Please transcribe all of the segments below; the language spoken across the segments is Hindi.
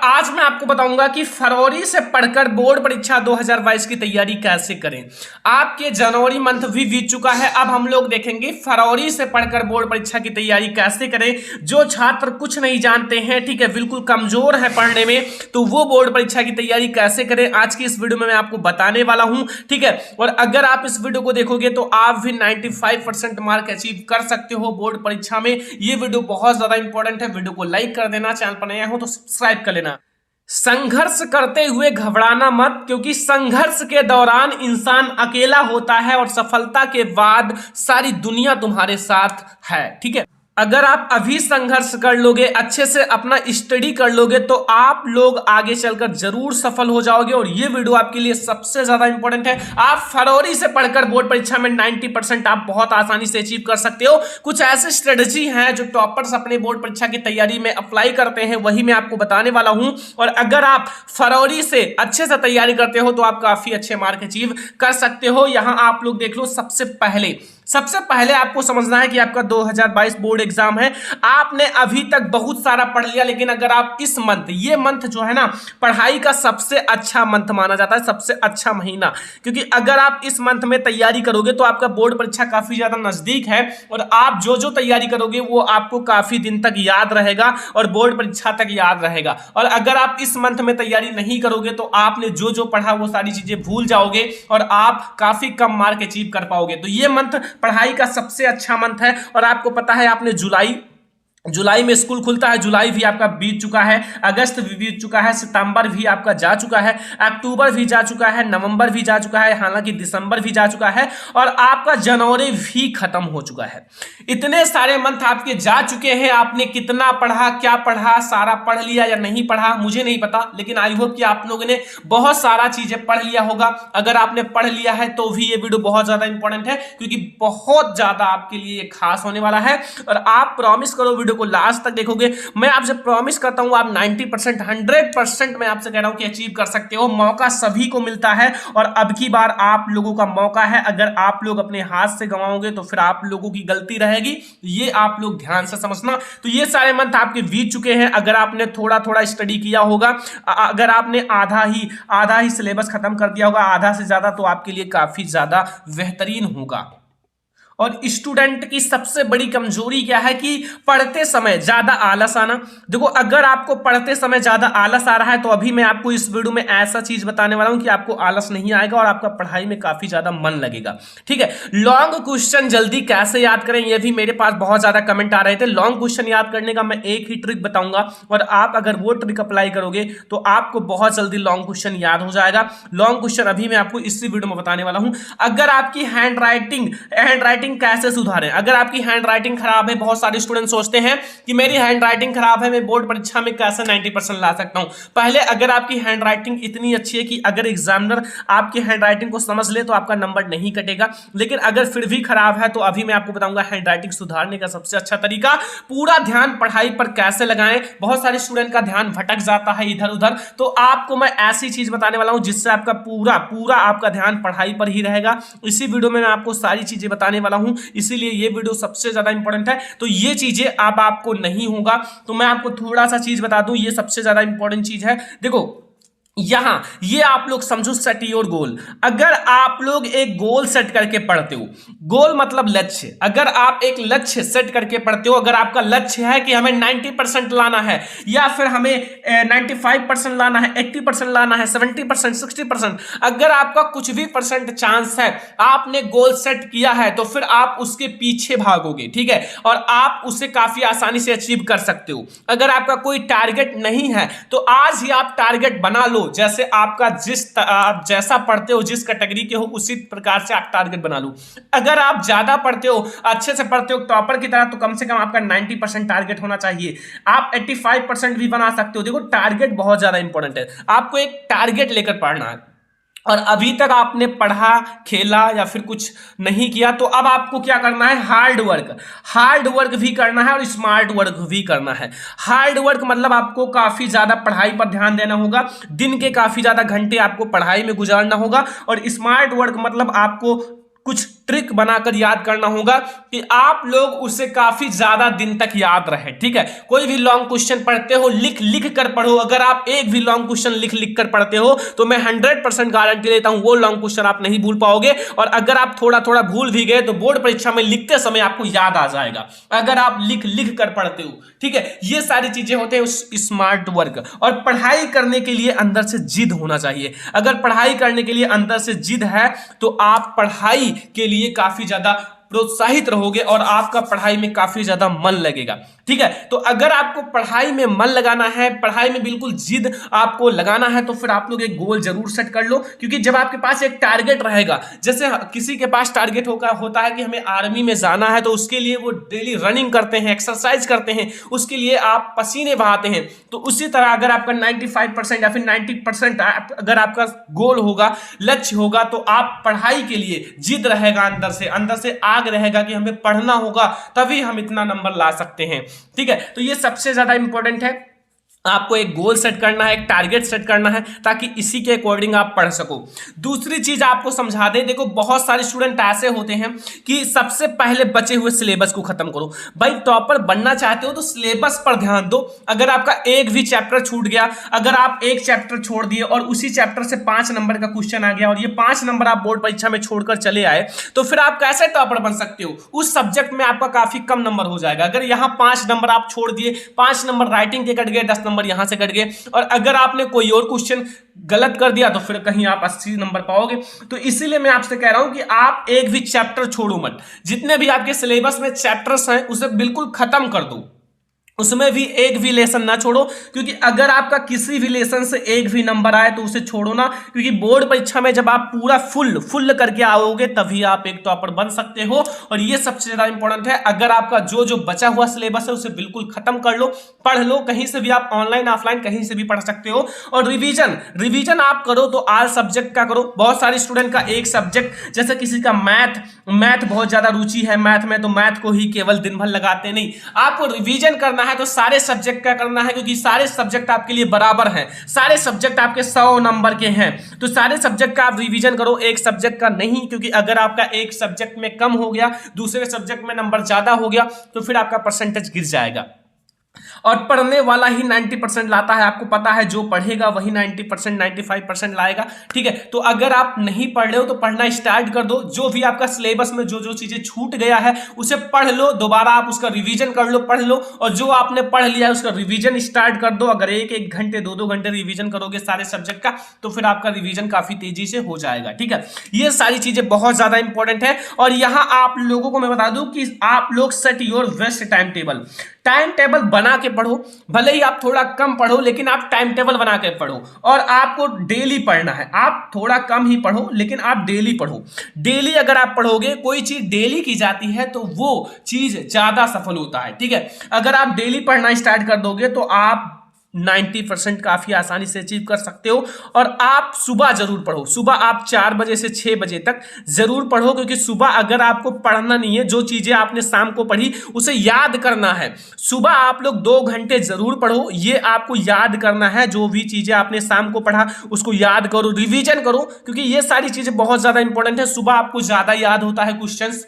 आज मैं आपको बताऊंगा कि फरवरी से पढ़कर बोर्ड परीक्षा 2022 की तैयारी कैसे करें। आपके जनवरी मंथ भी बीत चुका है, अब हम लोग देखेंगे फरवरी से पढ़कर बोर्ड परीक्षा की तैयारी कैसे करें। जो छात्र कुछ नहीं जानते हैं, ठीक है, बिल्कुल कमजोर है पढ़ने में, तो वो बोर्ड परीक्षा की तैयारी कैसे करें आज की इस वीडियो में मैं आपको बताने वाला हूं, ठीक है। और अगर आप इस वीडियो को देखोगे तो आप भी 95% मार्क अचीव कर सकते हो बोर्ड परीक्षा में। ये वीडियो बहुत ज्यादा इंपॉर्टेंट है, वीडियो को लाइक कर देना, चैनल पर नया हो तो सब्सक्राइब कर लेना। संघर्ष करते हुए घबराना मत, क्योंकि संघर्ष के दौरान इंसान अकेला होता है और सफलता के बाद सारी दुनिया तुम्हारे साथ है, ठीक है। अगर आप अभी संघर्ष कर लोगे, अच्छे से अपना स्टडी कर लोगे, तो आप लोग आगे चलकर जरूर सफल हो जाओगे। और ये वीडियो आपके लिए सबसे ज्यादा इंपॉर्टेंट है। आप फरवरी से पढ़कर बोर्ड परीक्षा में 90% आप बहुत आसानी से अचीव कर सकते हो। कुछ ऐसे स्ट्रेटजी हैं जो टॉपर्स अपने बोर्ड परीक्षा की तैयारी में अप्लाई करते हैं, वही मैं आपको बताने वाला हूं। और अगर आप फरवरी से अच्छे से तैयारी करते हो तो आप काफी अच्छे मार्क अचीव कर सकते हो। यहां आप लोग देख लो, सबसे पहले आपको समझना है कि आपका 2022 बोर्ड एग्जाम है। आपने अभी तक बहुत सारा पढ़ लिया, लेकिन अगर आप इस मंथ, ये मंथ जो है ना, पढ़ाई का सबसे अच्छा मंथ माना जाता है, सबसे अच्छा महीना, क्योंकि अगर आप इस मंथ में तैयारी करोगे तो आपका बोर्ड परीक्षा काफी ज्यादा नजदीक है और आप जो जो तैयारी करोगे वो आपको काफी दिन तक याद रहेगा और बोर्ड परीक्षा तक याद रहेगा। और अगर आप इस मंथ में तैयारी नहीं करोगे तो आपने जो जो पढ़ा वो सारी चीजें भूल जाओगे और आप काफी कम मार्क अचीव कर पाओगे। तो ये मंथ पढ़ाई का सबसे अच्छा मंथ है। और आपको पता है, आपने जुलाई में स्कूल खुलता है, जुलाई भी आपका बीत चुका है, अगस्त भी बीत चुका है, सितंबर भी आपका जा चुका है, अक्टूबर भी जा चुका है, नवंबर भी जा चुका है, हालांकि दिसंबर भी जा चुका है और आपका जनवरी भी खत्म हो चुका है। इतने सारे मंथ आपके जा चुके हैं। आपने कितना पढ़ा, क्या पढ़ा, सारा पढ़ लिया या नहीं पढ़ा मुझे नहीं पता, लेकिन आई होप कि आप लोगों ने बहुत सारा चीजें पढ़ लिया होगा। अगर आपने पढ़ लिया है तो भी ये वीडियो बहुत ज्यादा इंपॉर्टेंट है, क्योंकि बहुत ज्यादा आपके लिए खास होने वाला है। और आप प्रॉमिस करो वीडियो को लास्ट तक देखोगे, मैं आपसे प्रॉमिस करता हूं आप 90%, 100% मैं आपसे कह रहा हूं कि अचीव कर सकते हो। मौका सभी को मिलता है और अब की बार आप लोगों का मौका है। अगर आप लोग अपने हाथ से गंवाओगे तो फिर आप लोगों की गलती रहेगी, ये आप लोग ध्यान से समझना। तो ये सारे मंथ आपके बीत चुके हैं। अगर आपने थोड़ा थोड़ा स्टडी किया होगा, अगर आपने आधा ही सिलेबस खत्म कर दिया होगा, आधा से ज्यादा, तो आपके लिए काफी ज्यादा बेहतरीन होगा। और स्टूडेंट की सबसे बड़ी कमजोरी क्या है कि पढ़ते समय ज्यादा आलस आना। देखो, अगर आपको पढ़ते समय ज्यादा आलस आ रहा है तो अभी मैं आपको इस वीडियो में ऐसा चीज बताने वाला हूं कि आपको आलस नहीं आएगा और आपका पढ़ाई में काफी ज्यादा मन लगेगा, ठीक है। लॉन्ग क्वेश्चन जल्दी कैसे याद करें, ये भी मेरे पास बहुत ज्यादा कमेंट आ रहे थे। लॉन्ग क्वेश्चन याद करने का मैं एक ही ट्रिक बताऊंगा और आप अगर वो ट्रिक अप्लाई करोगे तो आपको बहुत जल्दी लॉन्ग क्वेश्चन याद हो जाएगा। लॉन्ग क्वेश्चन अभी मैं आपको इसी वीडियो में बताने वाला हूं। अगर आपकी हैंड राइटिंग कैसे सुधारें। अगर आपकी हैंड राइटिंग खराब है, बहुत सारे स्टूडेंट सोचते हैं कि मेरी हैंड राइटिंग खराब है, मैं बोर्ड परीक्षा में कैसे 90% ला सकता हूं। पहले अगर आपकी हैंड राइटिंग इतनी अच्छी है कि अगर एग्जामिनर आपकी हैंड राइटिंग को समझ ले तो आपका नंबर नहीं कटेगा, लेकिन अगर फिर भी खराब है तो अभी मैं आपको बताऊंगा हैंड राइटिंग सुधारने का सबसे अच्छा तरीका। पूरा ध्यान पढ़ाई पर कैसे लगाएं। बहुत सारे स्टूडेंट का ध्यान भटक जाता है इधर उधर, तो आपको मैं ऐसी चीज बताने वाला हूं जिससे आपका पूरा आपका ध्यान पढ़ाई पर ही रहेगा। इसी वीडियो में मैं आपको सारी चीजें बताने वाला हूं, इसीलिए ये वीडियो सबसे ज्यादा इंपॉर्टेंट है। तो ये चीजें अब आपको नहीं होगा, तो मैं आपको थोड़ा सा चीज बता दूं, ये सबसे ज्यादा इंपॉर्टेंट चीज है। देखो, यहां ये आप लोग समझो, सेट योर गोल। अगर आप लोग एक गोल सेट करके पढ़ते हो, गोल मतलब लक्ष्य, अगर आप एक लक्ष्य सेट करके पढ़ते हो, अगर आपका लक्ष्य है कि हमें 90% लाना है या फिर हमें 95% लाना है, 80% लाना है, 70%, 60%, अगर आपका कुछ भी परसेंट चांस है, आपने गोल सेट किया है तो फिर आप उसके पीछे भागोगे, ठीक है, और आप उसे काफी आसानी से अचीव कर सकते हो। अगर आपका कोई टारगेट नहीं है तो आज ही आप टारगेट बना लो। जैसे आपका आप जैसा पढ़ते हो, जिस कैटेगरी के हो, उसी प्रकार से आप टारगेट बना लो। अगर आप ज्यादा पढ़ते हो, अच्छे से पढ़ते हो टॉपर की तरह, तो कम से कम आपका 90% टारगेट होना चाहिए। आप 85% भी बना सकते हो। देखो, टारगेट बहुत ज्यादा इंपॉर्टेंट है। आपको एक टारगेट लेकर पढ़ना है और अभी तक आपने पढ़ा, खेला या फिर कुछ नहीं किया, तो अब आपको क्या करना है, हार्ड वर्क भी करना है और स्मार्ट वर्क भी करना है। हार्ड वर्क मतलब आपको काफी ज्यादा पढ़ाई पर ध्यान देना होगा, दिन के काफी ज्यादा घंटे आपको पढ़ाई में गुजारना होगा। और स्मार्ट वर्क मतलब आपको कुछ ट्रिक बनाकर याद करना होगा कि आप लोग उसे काफी ज्यादा दिन तक याद रहे। ठीक है, कोई भी लॉन्ग क्वेश्चन पढ़ते हो लिख लिख कर पढ़ो। अगर आप एक भी लॉन्ग क्वेश्चन लिख लिख कर पढ़ते हो तो मैं 100% गारंटी देता हूं वो लॉन्ग क्वेश्चन आप नहीं भूल पाओगे, और अगर आप थोड़ा थोड़ा भूल भी गए तो बोर्ड परीक्षा में लिखते समय आपको याद आ जाएगा अगर आप लिख लिख कर पढ़ते हो। ठीक है, ये सारी चीजें होते हैं उस स्मार्ट वर्क। और पढ़ाई करने के लिए अंदर से जिद होना चाहिए। अगर पढ़ाई करने के लिए अंदर से जिद है तो आप पढ़ाई के लिए काफी ज्यादा प्रोत्साहित रहोगे और आपका पढ़ाई में काफी ज्यादा मन लगेगा। ठीक है, तो अगर आपको पढ़ाई में मन लगाना है, पढ़ाई में बिल्कुल जिद आपको लगाना है, तो फिर आप लोग एक गोल जरूर सेट कर लो। क्योंकि जब आपके पास एक टारगेट रहेगा, जैसे किसी के पास टारगेट होता है कि हमें आर्मी में जाना है, तो उसके लिए वो डेली रनिंग करते हैं, एक्सरसाइज करते हैं, उसके लिए आप पसीने बहाते हैं। तो उसी तरह अगर आपका 95% या फिर 90% अगर आपका गोल होगा, लक्ष्य होगा, तो आप पढ़ाई के लिए जिद रहेगा, अंदर से आग रहेगा कि हमें पढ़ना होगा, तभी हम इतना नंबर ला सकते हैं। ठीक है, तो ये सबसे ज्यादा इंपॉर्टेंट है। आपको एक गोल सेट करना है, एक टारगेट सेट करना है, ताकि इसी के अकॉर्डिंग आप पढ़ सको। दूसरी चीज आपको समझा दे, देखो बहुत सारे स्टूडेंट ऐसे होते हैं कि सबसे पहले बचे हुए सिलेबस को खत्म करो। भाई टॉपर बनना चाहते हो तो सिलेबस पर ध्यान दो। अगर आपका एक भी चैप्टर छूट गया, अगर आप एक चैप्टर छोड़ दिए और उसी चैप्टर से 5 नंबर का क्वेश्चन आ गया और ये 5 नंबर आप बोर्ड परीक्षा में छोड़कर चले आए, तो फिर आप कैसे टॉपर बन सकते हो? उस सब्जेक्ट में आपका काफी कम नंबर हो जाएगा। अगर यहाँ 5 नंबर आप छोड़ दिए, 5 नंबर राइटिंग के कट गए, 10 नंबर यहां से कट गए, और अगर आपने कोई और क्वेश्चन गलत कर दिया तो फिर कहीं आप 80 नंबर पाओगे। तो इसीलिए मैं आपसे कह रहा हूं कि आप एक भी चैप्टर छोड़ो मत। जितने भी आपके सिलेबस में चैप्टर्स हैं उसे बिल्कुल खत्म कर दो, उसमें भी एक भी लेसन ना छोड़ो। क्योंकि अगर आपका किसी भी लेसन से एक भी नंबर आए तो उसे छोड़ो ना, क्योंकि बोर्ड परीक्षा में जब आप पूरा फुल करके आओगे तभी आप एक टॉपर बन सकते हो। और ये सबसे ज्यादा इंपॉर्टेंट है। अगर आपका जो बचा हुआ सिलेबस है उसे बिल्कुल खत्म कर लो, पढ़ लो। कहीं से भी आप ऑनलाइन ऑफलाइन कहीं से भी पढ़ सकते हो। और रिवीजन आप करो तो ऑल सब्जेक्ट का करो। बहुत सारे स्टूडेंट का एक सब्जेक्ट, जैसे किसी का मैथ बहुत ज्यादा रुचि है मैथ में, तो मैथ को ही केवल दिन भर लगाते नहीं, आपको रिवीजन करना है तो सारे सब्जेक्ट का करना है। क्योंकि सारे सब्जेक्ट आपके लिए बराबर हैं, सारे सब्जेक्ट आपके 100 नंबर के हैं, तो सारे सब्जेक्ट का आप रिवीजन करो, एक सब्जेक्ट का नहीं। क्योंकि अगर आपका एक सब्जेक्ट में कम हो गया, दूसरे सब्जेक्ट में नंबर ज्यादा हो गया, तो फिर आपका परसेंटेज गिर जाएगा। और पढ़ने वाला ही 90% लाता है, आपको पता है, जो पढ़ेगा वही 90% 95% लाएगा। ठीक है, तो अगर आप नहीं पढ़ रहे हो तो पढ़ना स्टार्ट कर दो। जो भी आपका सिलेबस में जो चीजें छूट गया है उसे पढ़ लो, दोबारा आप उसका रिवीजन कर लो, पढ़ लो। और जो आपने पढ़ लिया है उसका रिवीजन स्टार्ट कर दो। अगर एक घंटे 2 घंटे रिवीजन करोगे सारे सब्जेक्ट का, तो फिर आपका रिवीजन काफी तेजी से हो जाएगा। ठीक है, ये सारी चीजें बहुत ज्यादा इंपॉर्टेंट है। और यहां आप लोगों को मैं बता दूं कि आप लोग set your best time table बना के पढ़ो। भले ही आप थोड़ा कम पढ़ो, लेकिन आप टाइम टेबल बना के पढ़ो। और आपको डेली पढ़ना है, आप थोड़ा कम ही पढ़ो लेकिन आप डेली पढ़ो। डेली अगर आप पढ़ोगे, कोई चीज डेली की जाती है तो वो चीज ज्यादा सफल होता है। ठीक है, अगर आप डेली पढ़ना स्टार्ट कर दोगे तो आप 90% काफी आसानी से अचीव कर सकते हो। और आप सुबह जरूर पढ़ो, सुबह आप 4 बजे से 6 बजे तक जरूर पढ़ो। क्योंकि सुबह अगर आपको पढ़ना नहीं है, जो चीजें आपने शाम को पढ़ी उसे याद करना है। सुबह आप लोग 2 घंटे जरूर पढ़ो, ये आपको याद करना है। जो भी चीजें आपने शाम को पढ़ा उसको याद करो, रिवीजन करो, क्योंकि ये सारी चीजें बहुत ज्यादा इंपॉर्टेंट है। सुबह आपको ज्यादा याद होता है क्वेश्चंस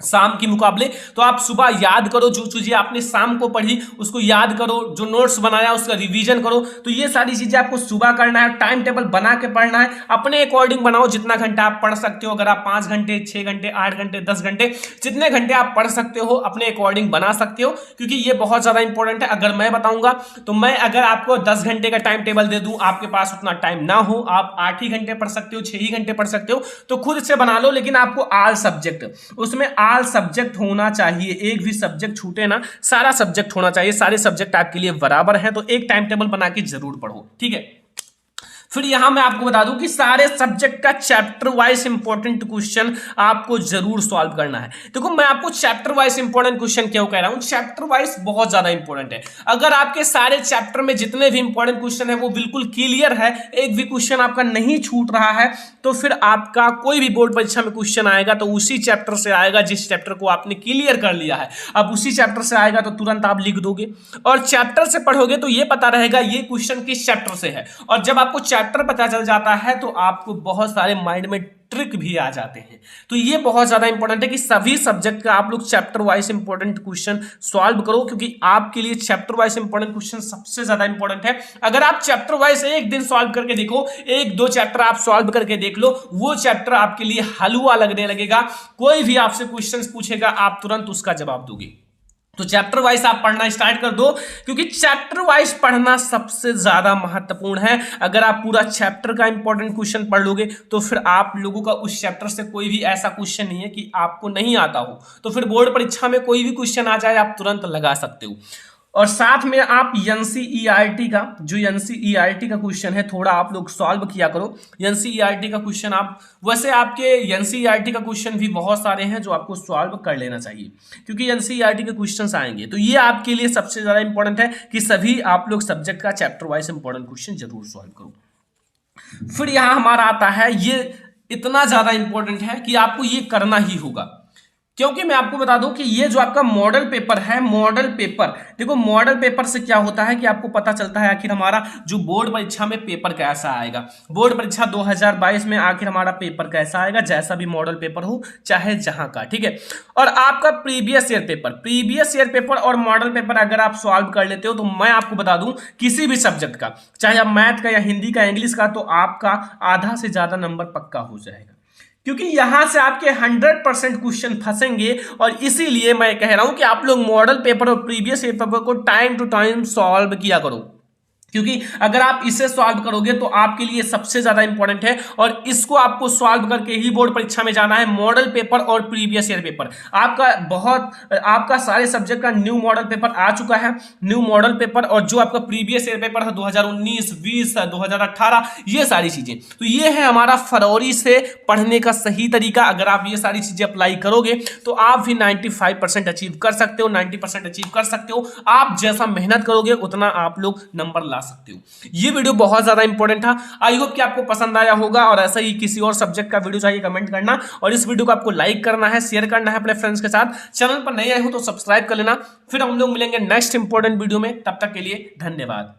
शाम के मुकाबले, तो आप सुबह याद करो। जो चीजें आपने शाम को पढ़ी उसको याद करो, जो नोट्स बनाया उसका रिवीजन करो। तो ये सारी चीजें आपको सुबह करना है। टाइम टेबल बना के पढ़ना है, अपने अकॉर्डिंग बनाओ, जितना घंटा आप पढ़ सकते हो। अगर आप 5 घंटे 6 घंटे 8 घंटे 10 घंटे जितने घंटे आप पढ़ सकते हो अपने अकॉर्डिंग बना सकते हो। क्योंकि ये बहुत ज्यादा इंपॉर्टेंट है। अगर मैं बताऊंगा तो मैं अगर आपको 10 घंटे का टाइम टेबल दे दूं, आपके पास उतना टाइम ना हो, आप 8 ही घंटे पढ़ सकते हो, 6 ही घंटे पढ़ सकते हो, तो खुद से बना लो। लेकिन आपको ऑल सब्जेक्ट, उसमें ऑल सब्जेक्ट होना चाहिए, एक भी सब्जेक्ट छूटे ना, सारा सब्जेक्ट होना चाहिए। सारे सब्जेक्ट आपके लिए बराबर हैं, तो एक टाइम टेबल बना के जरूर पढ़ो। ठीक है, फिर यहां मैं आपको बता दूं कि सारे सब्जेक्ट का चैप्टर वाइज इंपॉर्टेंट क्वेश्चन आपको जरूर सॉल्व करना है। देखो मैं आपको चैप्टर वाइज इंपॉर्टेंट क्वेश्चन क्यों कह रहा हूं, चैप्टर वाइज बहुत ज्यादा इंपॉर्टेंट है। अगर आपके सारे चैप्टर में जितने भी इंपॉर्टेंट क्वेश्चन है वो बिल्कुल क्लियर है, एक भी क्वेश्चन आपका नहीं छूट रहा है, तो फिर आपका कोई भी बोर्ड परीक्षा में क्वेश्चन आएगा तो उसी चैप्टर से आएगा जिस चैप्टर को आपने क्लियर कर लिया है। अब उसी चैप्टर से आएगा तो तुरंत आप लिख दोगे। और चैप्टर से पढ़ोगे तो ये पता रहेगा ये क्वेश्चन किस चैप्टर से है। और जब आपको चैप्टर पता चल जाता है तो आपको बहुत सारे माइंड में ट्रिक भी आ जाते हैं। तो ये बहुत ज्यादा इंपॉर्टेंट है कि सभी सब्जेक्ट का आप लोग chapter wise important question solve करो, क्योंकि आपके लिए चैप्टर वाइज इंपॉर्टेंट क्वेश्चन सबसे ज्यादा इंपॉर्टेंट है। अगर आप चैप्टर वाइज एक दिन सॉल्व करके देखो, एक दो चैप्टर आप सॉल्व करके देख लो, वो चैप्टर आपके लिए हलवा लगने लगेगा। कोई भी आपसे क्वेश्चन पूछेगा, आप तुरंत उसका जवाब दोगे। तो चैप्टर वाइज आप पढ़ना स्टार्ट कर दो, क्योंकि चैप्टर वाइज पढ़ना सबसे ज्यादा महत्वपूर्ण है। अगर आप पूरा चैप्टर का इंपॉर्टेंट क्वेश्चन पढ़ लोगे तो फिर आप लोगों का उस चैप्टर से कोई भी ऐसा क्वेश्चन नहीं है कि आपको नहीं आता हो, तो फिर बोर्ड परीक्षा में कोई भी क्वेश्चन आ जाए आप तुरंत लगा सकते हो। और साथ में आप एनसीईआरटी का जो एनसीईआरटी का क्वेश्चन है थोड़ा आप लोग सॉल्व किया करो। एनसीईआरटी का क्वेश्चन आप वैसे आपके एनसीईआरटी का क्वेश्चन भी बहुत सारे हैं जो आपको सॉल्व कर लेना चाहिए, क्योंकि एनसीईआरटी के क्वेश्चंस आएंगे। तो ये आपके लिए सबसे ज्यादा इंपॉर्टेंट है कि सभी आप लोग सब्जेक्ट का चैप्टर वाइज इंपॉर्टेंट क्वेश्चन जरूर सॉल्व करो। फिर यहां हमारा आता है, ये इतना ज्यादा इंपॉर्टेंट है कि आपको ये करना ही होगा, क्योंकि मैं आपको बता दूं कि ये जो आपका मॉडल पेपर है, मॉडल पेपर देखो, मॉडल पेपर से क्या होता है कि आपको पता चलता है आखिर हमारा जो बोर्ड परीक्षा में पेपर कैसा आएगा। बोर्ड परीक्षा 2022 में आखिर हमारा पेपर कैसा आएगा, जैसा भी मॉडल पेपर हो चाहे जहां का, ठीक है। और आपका प्रीवियस ईयर पेपर और मॉडल पेपर अगर आप सॉल्व कर लेते हो तो मैं आपको बता दूं किसी भी सब्जेक्ट का, चाहे आप मैथ का या हिंदी का, इंग्लिश का, तो आपका आधा से ज्यादा नंबर पक्का हो जाएगा, क्योंकि यहां से आपके 100% क्वेश्चन फंसेंगे। और इसीलिए मैं कह रहा हूं कि आप लोग मॉडल पेपर और प्रीवियस ईयर पेपर को टाइम टू टाइम सॉल्व किया करो, क्योंकि अगर आप इसे सॉल्व करोगे तो आपके लिए सबसे ज्यादा इंपॉर्टेंट है। और इसको आपको सॉल्व करके ही बोर्ड परीक्षा में जाना है, मॉडल पेपर और प्रीवियस ईयर पेपर। आपका सारे सब्जेक्ट का न्यू मॉडल पेपर आ चुका है, न्यू मॉडल पेपर, और जो आपका प्रीवियस ईयर पेपर है 2019, 20, 2018, ये सारी चीजें। तो ये है हमारा फरवरी से पढ़ने का सही तरीका। अगर आप ये सारी चीजें अप्लाई करोगे तो आप भी 95% अचीव कर सकते हो, 90% अचीव कर सकते हो। आप जैसा मेहनत करोगे उतना आप लोग नंबर सकते हो। ये वीडियो बहुत ज्यादा इंपॉर्टेंट था। आई होप कि आपको पसंद आया होगा, और ऐसा ही किसी और सब्जेक्ट का वीडियो चाहिए कमेंट करना, और इस वीडियो को आपको लाइक करना है, शेयर करना है अपने फ्रेंड्स के साथ। चैनल पर नए आए हो तो सब्सक्राइब कर लेना। फिर हम लोग मिलेंगे नेक्स्ट इंपॉर्टेंट वीडियो में, तब तक के लिए धन्यवाद।